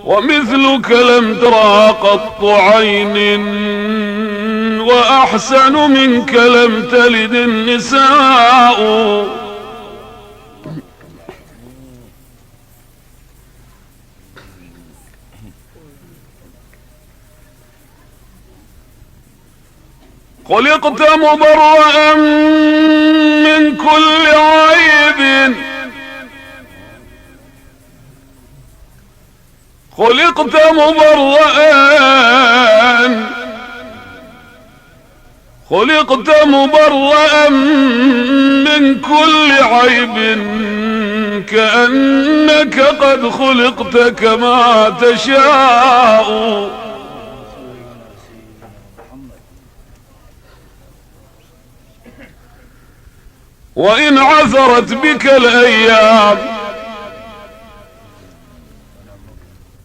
ومثلك لم ترى قط عين وأحسن منك لم تلد النساء. خلقت مبرأ من كل عيب، خلقت مبرأ من كل عيب، كأنك قد خلقت كما تشاء. وإن عثرت بك الأيام،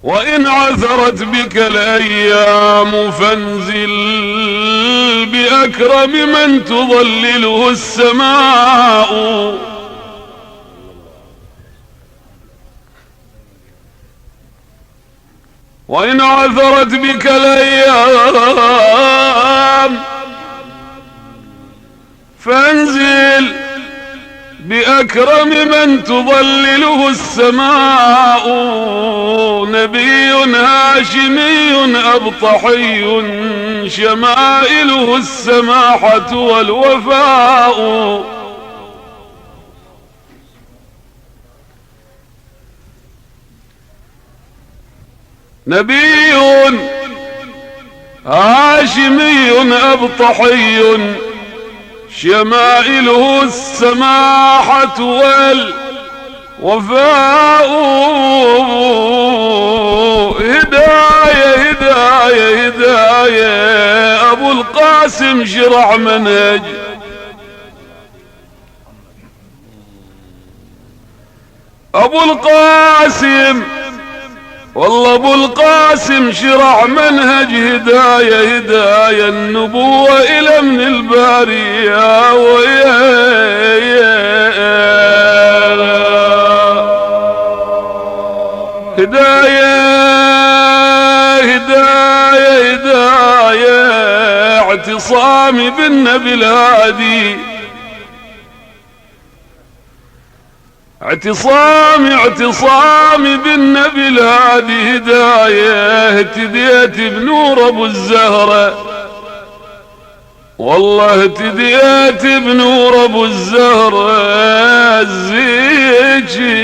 وإن عثرت بك الأيام فانزل بأكرم من تظلله السماء. وإن عثرت بك الأيام فانزل بأكرم من تظلله السماء. نبي هاشمي أبطحي شمائله السماحة والوفاء. نبي هاشمي أبطحي شمائله السماحة والوفاء. هداية هداية هداية أبو القاسم شرع منهج، أبو القاسم والله أبو القاسم شرع منهج. هداية هداية النبوة إلى من الباري يا هداية هداية هداية اعتصامي بالنبي الهادي، اعتصامي بالنبي الهادي. هداية اهتديت بنور ابو الزهرة، والله اهتديت بنور ابو الزهرة الزيجي.